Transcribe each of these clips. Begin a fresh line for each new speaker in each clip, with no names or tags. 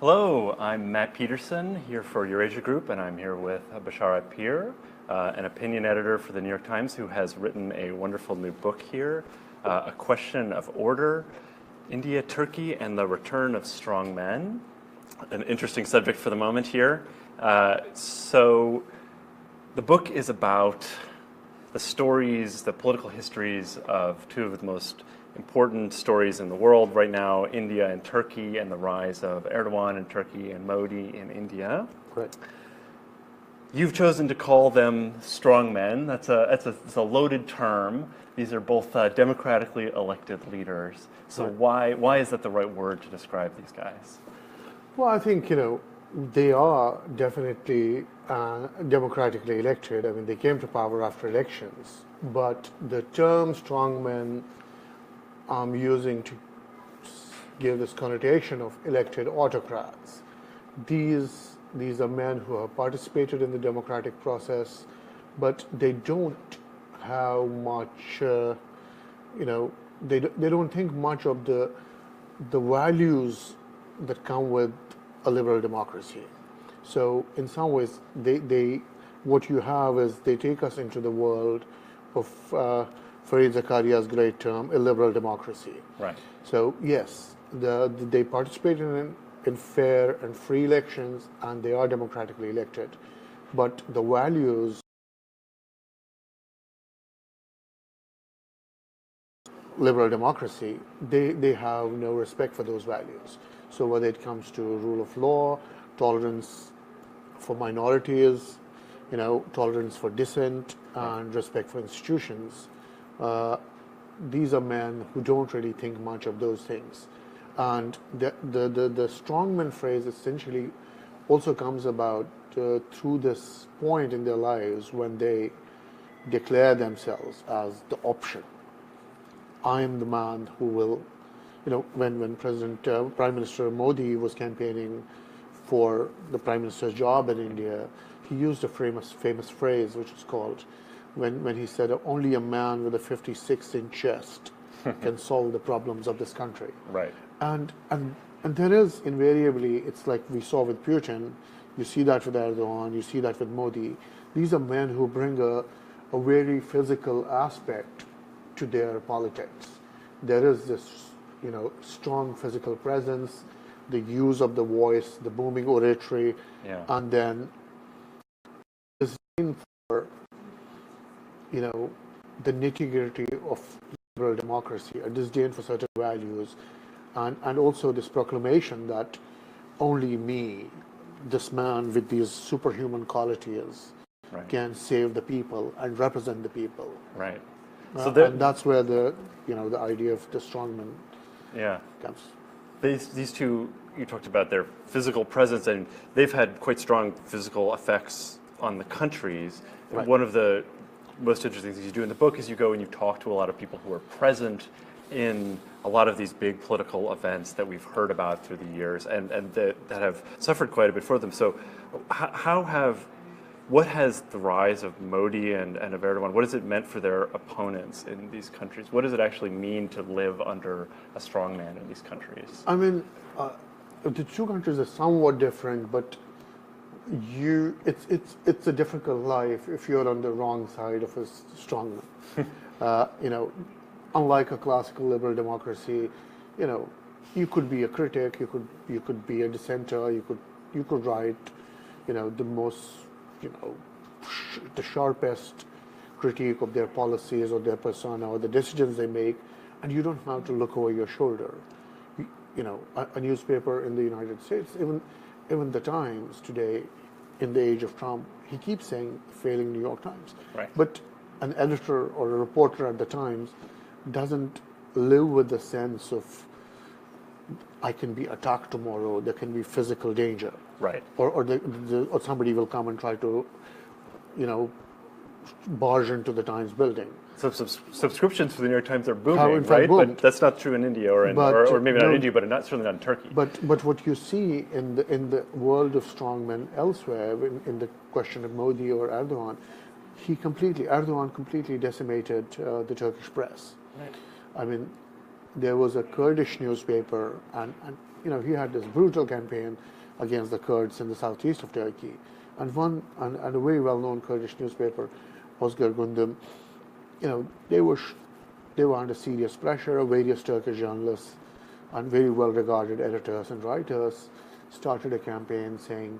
Hello, I'm Matt Peterson here for Eurasia Group, and I'm here with Basharat, an opinion editor for the New York Times who has written a wonderful new book here, A Question of Order, India, Turkey, and the Return of Strongmen. An interesting subject for the moment here. So the book is about the stories, the political histories of two of the most important stories in the world right now, India and Turkey, and the rise of Erdogan in Turkey and Modi in India.
Correct.
You've chosen to call them strongmen. It's a loaded term. These are both democratically elected leaders. So
Right.
why is that the right word to describe these guys?
Well, I think, they are definitely democratically elected. I mean, they came to power after elections. But the term strongmen I'm using to give this connotation of elected autocrats. These are men who have participated in the democratic process, but they don't have much, they don't think much of the values that come with a liberal democracy. So in some ways, they what you have is they take us into the world of Fareed Zakaria's great term, a liberal democracy.
Right.
So yes, they participate in fair and free elections, and they are democratically elected. But the values, liberal democracy, they have no respect for those values. So whether it comes to rule of law, tolerance for minorities, tolerance for dissent, and respect for institutions, these are men who don't really think much of those things. And the strongman phrase essentially also comes about through this point in their lives when they declare themselves as the option. I am the man who will, when Prime Minister Modi was campaigning for the Prime Minister's job in India, he used a famous phrase which is called, when he said, only a man with a 56-inch chest can solve the problems of this country.
Right.
And there is invariably, it's like we saw with Putin, you see that with Erdogan, you see that with Modi. These are men who bring a very physical aspect to their politics. There is this, strong physical presence, the use of the voice, the booming oratory, and then this disdain for, the nitty-gritty of liberal democracy, a disdain for certain values, and also this proclamation that only me, this man with these superhuman qualities, can save the people and represent the people.
Right.
So and that's where the idea of the strongman comes.
These two, you talked about their physical presence, and they've had quite strong physical effects on the countries.
Right.
One of the most interesting things you do in the book is you go and you talk to a lot of people who are present in a lot of these big political events that we've heard about through the years and that have suffered quite a bit for them. So what has the rise of Modi and of Erdogan, what has it meant for their opponents in these countries? What does it actually mean to live under a strongman in these countries?
I mean, the two countries are somewhat different, but it's a difficult life if you're on the wrong side of a strongman. Unlike a classical liberal democracy, you could be a critic, you could be a dissenter, you could write, the most, the sharpest critique of their policies or their persona or the decisions they make, and you don't have to look over your shoulder. A newspaper in the United States, even the Times today, in the age of Trump, he keeps saying failing New York Times.
Right.
But an editor or a reporter at the Times doesn't live with the sense of I can be attacked tomorrow, there can be physical danger.
Right.
Or somebody will come and try to, barge into the Times building.
So subscriptions for the New York Times are booming, right?
Boomed.
But that's not true in India or maybe not in India, but certainly not in Turkey.
But what you see in the world of strongmen elsewhere, in the question of Modi or Erdogan, Erdogan completely decimated the Turkish press.
Right.
I mean, there was a Kurdish newspaper, and he had this brutal campaign against the Kurds in the southeast of Turkey. And a very well-known Kurdish newspaper, Özgür Gündem, they were under serious pressure. Various Turkish journalists and very well-regarded editors and writers started a campaign saying,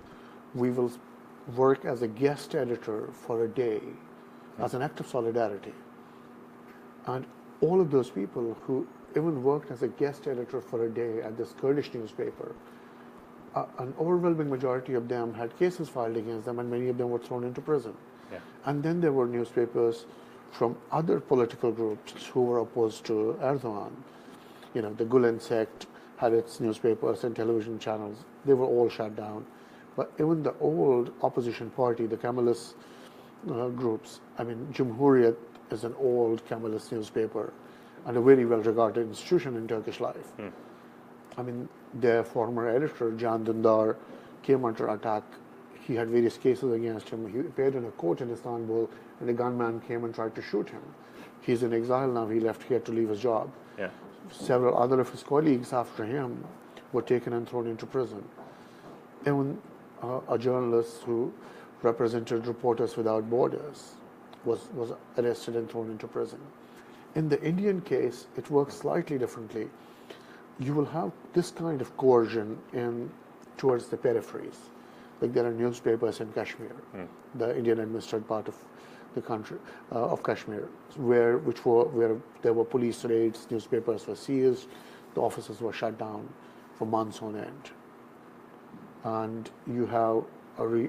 we will work as a guest editor for a day as an act of solidarity. And all of those people who even worked as a guest editor for a day at this Kurdish newspaper, an overwhelming majority of them had cases filed against them, and many of them were thrown into prison.
Yeah.
And then there were newspapers from other political groups who were opposed to Erdogan. The Gulen sect had its newspapers and television channels. They were all shut down. But even the old opposition party, the Kemalist groups, Cumhuriyet is an old Kemalist newspaper and a very well-regarded institution in Turkish life. Their former editor, Can Dündar, came under attack. He had various cases against him. He appeared in a court in Istanbul, and a gunman came and tried to shoot him. He's in exile now. He had to leave his job.
Yeah.
Several other of his colleagues after him were taken and thrown into prison. Even a journalist who represented Reporters Without Borders was arrested and thrown into prison. In the Indian case, it works slightly differently. You will have this kind of coercion towards the peripheries. Like there are newspapers in Kashmir, the Indian-administered part of the country of Kashmir, where there were police raids, newspapers were seized, the offices were shut down for months on end. And you have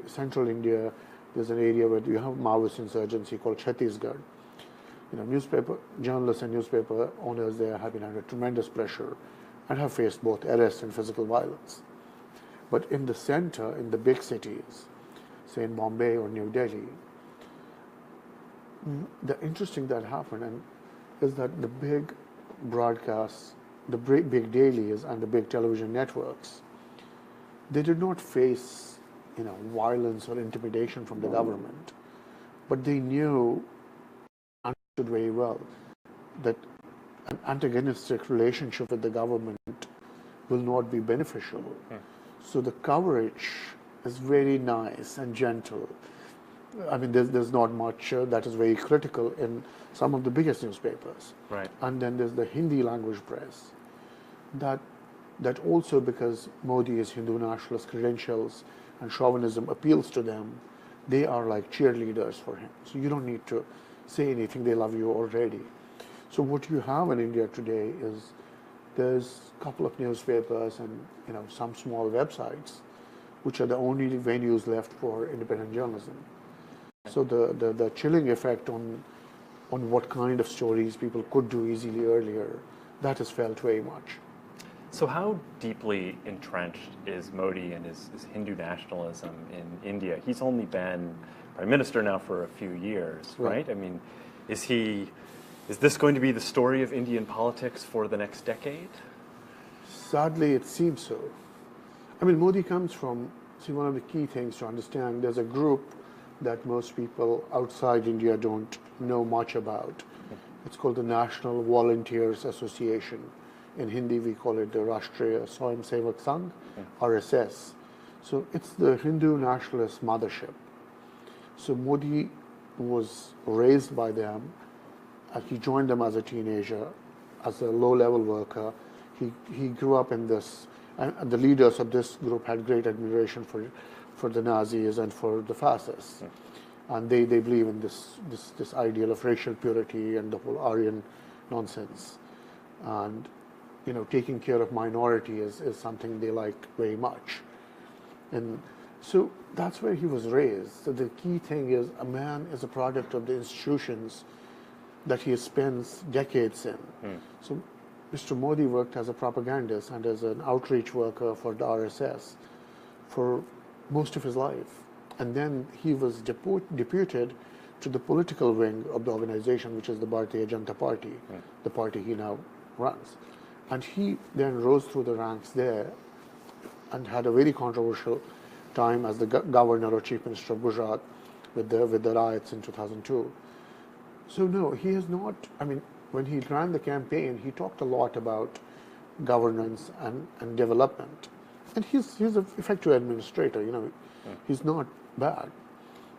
central India. There's an area where you have Maoist insurgency called Chhattisgarh. Journalists and newspaper owners there have been under tremendous pressure and have faced both arrest and physical violence. But in the center, in the big cities, say in Bombay or New Delhi, the interesting that happened is that the big broadcasts, the big dailies and the big television networks, they did not face violence or intimidation from the government, but they knew, understood very well, that an antagonistic relationship with the government will not be beneficial. So the coverage is very nice and gentle. There's not much that is very critical in some of the biggest newspapers.
Right.
And then there's the Hindi language press. That also, because Modi is Hindu nationalist credentials and chauvinism appeals to them, they are like cheerleaders for him. So you don't need to say anything, they love you already. So what you have in India today is there's a couple of newspapers and some small websites, which are the only venues left for independent journalism. So the chilling effect on what kind of stories people could do easily earlier, that is felt very much.
So how deeply entrenched is Modi and his Hindu nationalism in India? He's only been prime minister now for a few years, right? Is this going to be the story of Indian politics for the next decade?
Sadly, it seems so. Modi comes from, one of the key things to understand, there's a group that most people outside India don't know much about. It's called the National Volunteers Association. In Hindi, we call it the Rashtriya Swayamsevak Sangh, RSS. So it's the Hindu nationalist mothership. So Modi was raised by them. He joined them as a teenager, as a low-level worker. He grew up in this, and the leaders of this group had great admiration for the Nazis and for the fascists. And they believe in this ideal of racial purity and the whole Aryan nonsense. And taking care of minority is something they like very much. And so that's where he was raised. So the key thing is a man is a product of the institutions that he spends decades in. So Mr. Modi worked as a propagandist and as an outreach worker for the RSS for most of his life. And then he was deputed to the political wing of the organization, which is the Bharatiya Janata Party, the party he now runs. And he then rose through the ranks there and had a very controversial time as the governor or chief minister of Gujarat with the riots in 2002. So no, he has not, when he ran the campaign, he talked a lot about governance and development. And he's an effective administrator, he's not bad,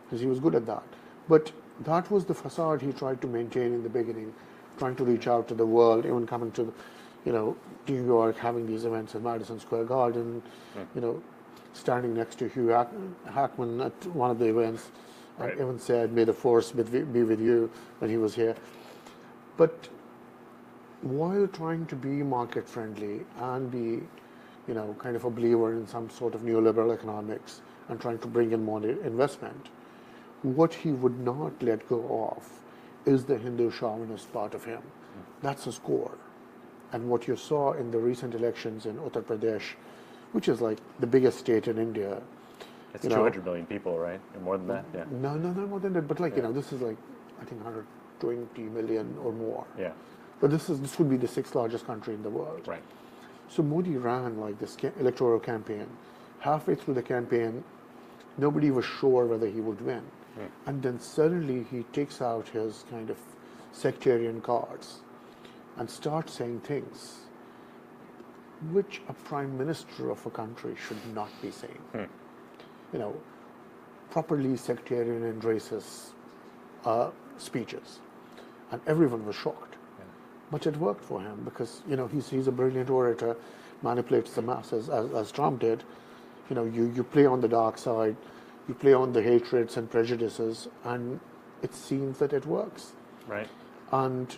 because he was good at that. But that was the facade he tried to maintain in the beginning, trying to reach out to the world, even coming to, New York, having these events at Madison Square Garden, standing next to Hugh Hackman at one of the events,
Right.
and even said, "May the force be with you," when he was here. But while trying to be market friendly and be, kind of a believer in some sort of neoliberal economics and trying to bring in more investment, what he would not let go of is the Hindu chauvinist part of him. That's his core. And what you saw in the recent elections in Uttar Pradesh, which is like the biggest state in India.
It's 200 million people, right? Or more than that? Yeah.
No, more than that. But this is like, I think 120 million or more.
Yeah.
But this would be the sixth largest country in the world.
Right.
So Modi ran like this electoral campaign. Halfway through the campaign, nobody was sure whether he would win. And then suddenly he takes out his kind of sectarian cards and starts saying things which a prime minister of a country should not be saying. Properly sectarian and racist speeches. And everyone was shocked. But it worked for him because, he's a brilliant orator, manipulates the masses as Trump did. You play on the dark side, you play on the hatreds and prejudices, and it seems that it works.
Right.
And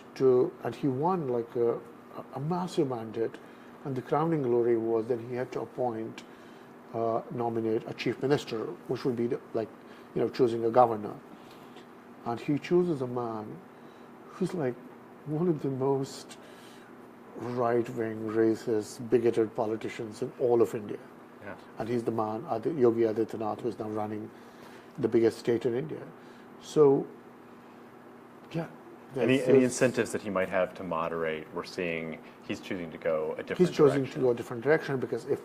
he won like a massive mandate, and the crowning glory was that he had to nominate a chief minister, which would be choosing a governor. And he chooses a man who's like one of the most right-wing, racist, bigoted politicians in all of India.
Yeah.
And he's the man, Yogi Adityanath, who is now running the biggest state in India. So, yeah.
Any incentives that he might have to moderate? We're seeing he's choosing to go a different direction.
He's choosing to go a different direction because if,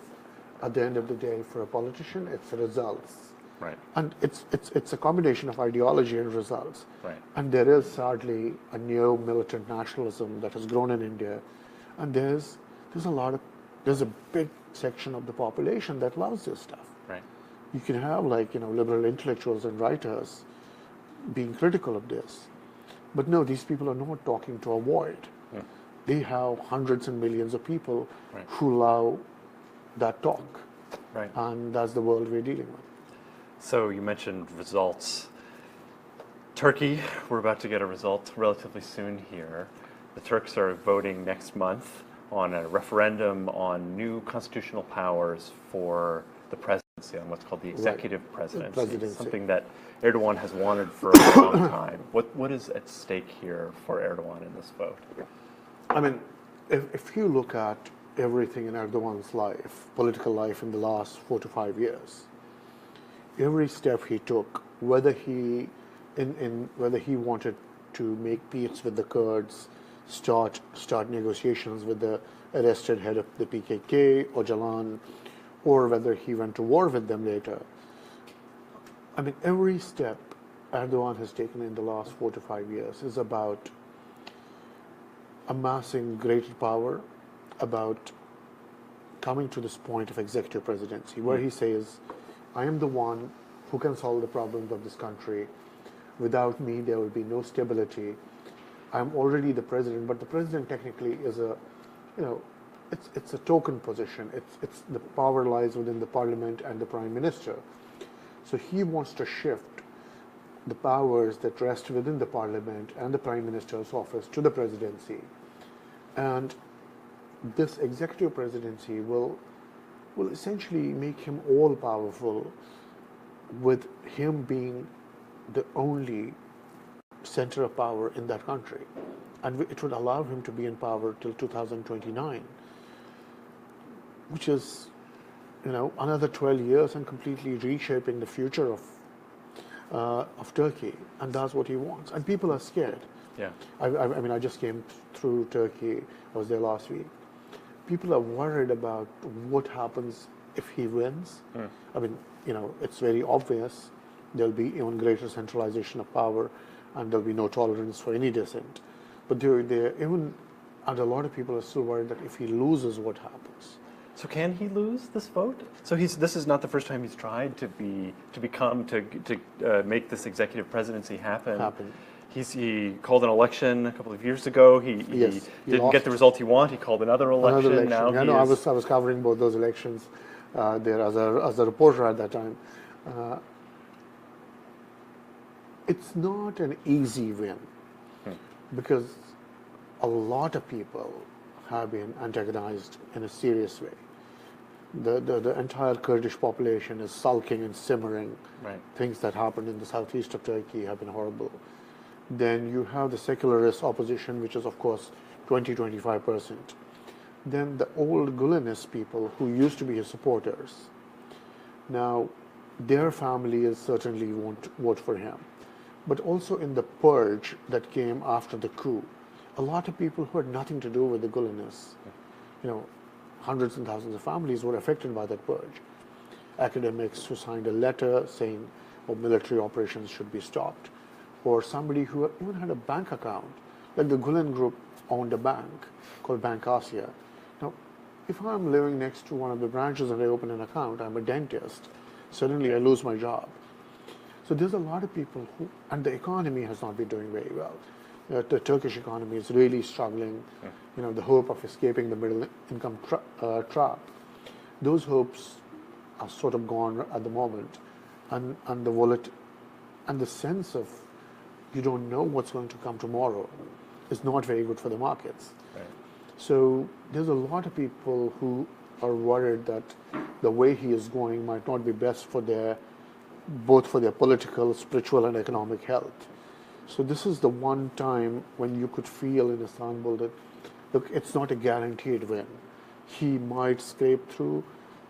at the end of the day, for a politician, it's the results.
Right.
And it's a combination of ideology and results.
Right.
And there is sadly a neo-militant nationalism that has grown in India, and there's a big section of the population that loves this stuff.
Right.
You can have liberal intellectuals and writers being critical of this, but no, these people are not talking to a void. They have hundreds and millions of people who love that talk.
Right.
And that's the world we're dealing with.
So you mentioned results. Turkey, we're about to get a result relatively soon here. The Turks are voting next month on a referendum on new constitutional powers for the presidency, on what's called the executive presidency, something that Erdogan has wanted for a long time. What is at stake here for Erdogan in this vote?
I mean, if you look at everything in Erdogan's life, political life in the last 4 to 5 years, every step he took, whether he wanted to make peace with the Kurds, start negotiations with the arrested head of the PKK, Öcalan, or whether he went to war with them later. I mean, every step Erdogan has taken in the last 4 to 5 years is about amassing greater power, about coming to this point of executive presidency, where he says, I am the one who can solve the problems of this country. Without me, there will be no stability. I'm already the president, but the president technically is it's a token position. It's the power lies within the parliament and the prime minister. So he wants to shift the powers that rest within the parliament and the prime minister's office to the presidency. And this executive presidency will essentially make him all powerful, with him being the only center of power in that country. And it would allow him to be in power till 2029, which is, another 12 years and completely reshaping the future of Turkey. And that's what he wants. And people are scared.
Yeah.
I just came through Turkey. I was there last week. People are worried about what happens if he wins. I mean, it's very obvious there'll be even greater centralization of power, and there'll be no tolerance for any dissent. But even, and a lot of people are still worried that if he loses, what happens?
So can he lose this vote? So this is not the first time he's tried to make this executive presidency happen. He called an election a couple of years ago. He didn't get the result he wanted. He called another election. Now
I was covering both those elections there as a reporter at that time. It's not an easy win because a lot of people have been antagonized in a serious way. The entire Kurdish population is sulking and simmering.
Right.
Things that happened in the southeast of Turkey have been horrible. Then you have the secularist opposition, which is, of course, 20-25%. Then the old Gulenist people who used to be his supporters. Now, their families certainly won't vote for him. But also in the purge that came after the coup, a lot of people who had nothing to do with the Gulenists, hundreds and thousands of families were affected by that purge. Academics who signed a letter saying, military operations should be stopped. Or somebody who even had a bank account, like the Gulen group owned a bank called Bank Asia. Now, if I'm living next to one of the branches and I open an account, I'm a dentist, suddenly I lose my job. So there's a lot of people who, and the economy has not been doing very well. The Turkish economy is really struggling. The hope of escaping the middle income trap. Those hopes are sort of gone at the moment, and the sense of you don't know what's going to come tomorrow is not very good for the markets.
Right.
So there's a lot of people who are worried that the way he is going might not be best for both for their political, spiritual, and economic health. So this is the one time when you could feel in Istanbul that, look, it's not a guaranteed win. He might scrape through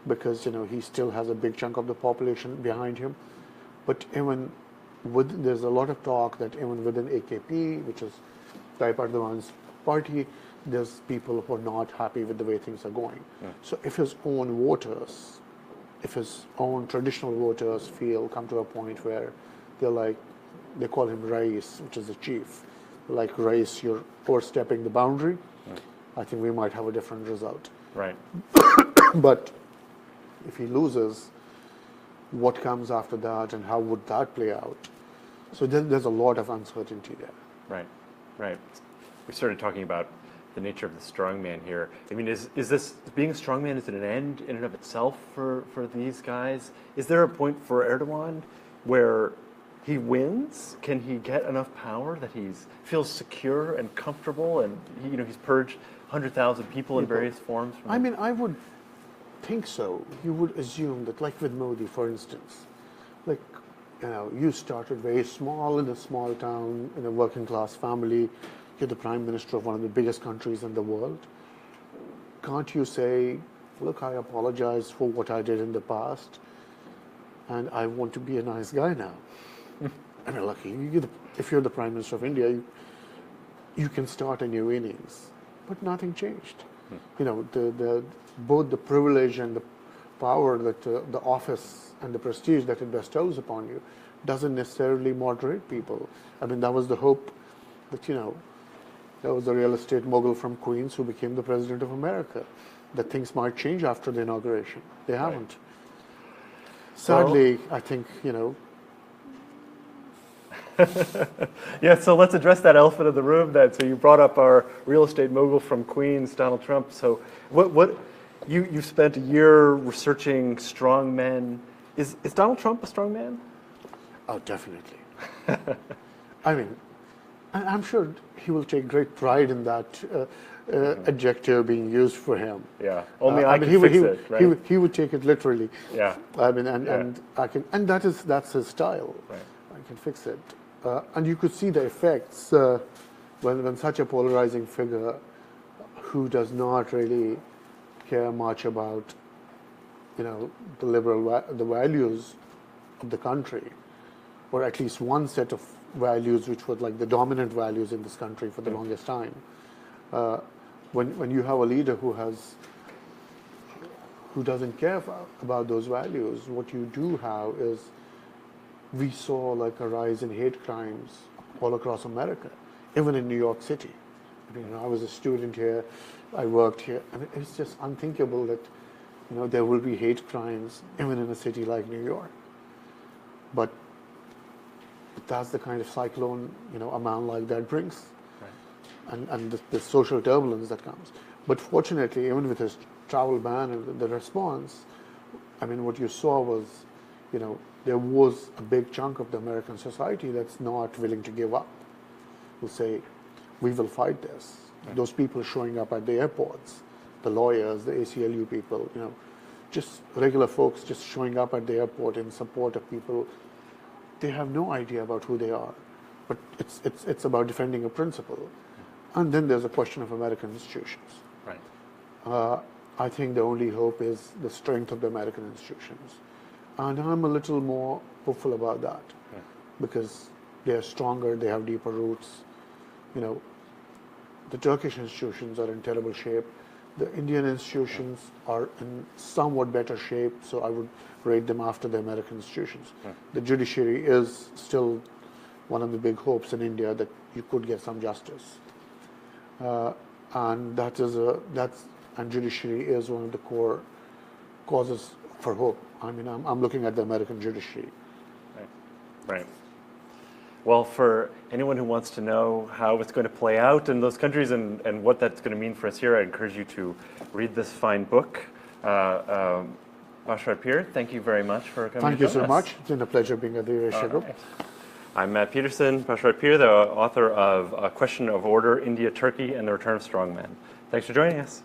because, he still has a big chunk of the population behind him. But there's a lot of talk that even within AKP, which is Tayyip Erdogan's party, there's people who are not happy with the way things are going. Yeah. So if his own voters, if his own traditional voters come to a point where they call him Rais, which is the chief, like Rais, you're overstepping the boundary, I think we might have a different result.
Right.
But if he loses, what comes after that and how would that play out? So there's a lot of uncertainty there.
Right. We started talking about the nature of the strongman here. I mean, is this being a strongman, is it an end in and of itself for these guys? Is there a point for Erdogan where he wins? Can he get enough power that he feels secure and comfortable, and he's purged 100,000 people in various forms?
I would think so. You would assume that, like with Modi, for instance, you started very small in a small town, in a working class family. You're the prime minister of one of the biggest countries in the world. Can't you say, look, I apologize for what I did in the past, and I want to be a nice guy now? If you're the Prime Minister of India, you can start a new innings. But nothing changed. Both the privilege and the power that the office and the prestige that it bestows upon you doesn't necessarily moderate people. That was the hope that, there was a real estate mogul from Queens who became the President of America, that things might change after the inauguration. They haven't. Right. Sadly, I think,
Yeah, so let's address that elephant in the room then. So you brought up our real estate mogul from Queens, Donald Trump. So you spent a year researching strongmen. Is Donald Trump a strongman?
Oh, definitely. I'm sure he will take great pride in that adjective being used for him.
Yeah, only I can fix it, right?
He would take it literally.
Yeah.
And that's his style.
Right.
I can fix it. And you could see the effects when such a polarizing figure who does not really care much about, the values of the country, or at least one set of values which were like the dominant values in this country for the longest time. When you have a leader who doesn't care about those values, what you do have is, we saw like a rise in hate crimes all across America, even in New York City. I was a student here, I worked here, and it's just unthinkable that there will be hate crimes even in a city like New York. But that's the kind of cyclone a man like that brings, and the social turbulence that comes. But fortunately, even with his travel ban and the response, what you saw was, there was a big chunk of the American society that's not willing to give up. Will say, we will fight this. Those people showing up at the airports, the lawyers, the ACLU people, just regular folks just showing up at the airport in support of people. They have no idea about who they are, but it's about defending a principle. And then there's a question of American institutions.
Right.
I think the only hope is the strength of the American institutions. And I'm a little more hopeful about that because they're stronger, they have deeper roots. The Turkish institutions are in terrible shape. The Indian institutions are in somewhat better shape, so I would rate them after the American institutions. The judiciary is still one of the big hopes in India that you could get some justice. And and judiciary is one of the core causes for hope. I'm looking at the American judiciary.
Right. Well, for anyone who wants to know how it's going to play out in those countries and what that's going to mean for us here, I encourage you to read this fine book. Basharat Peer, thank you very much for coming.
Thank you so much. It's been a pleasure being at the Eurasia Group.
Right. I'm Matt Peterson, Basharat Peer, the author of A Question of Order, India, Turkey, and the Return of Strongman. Thanks for joining us.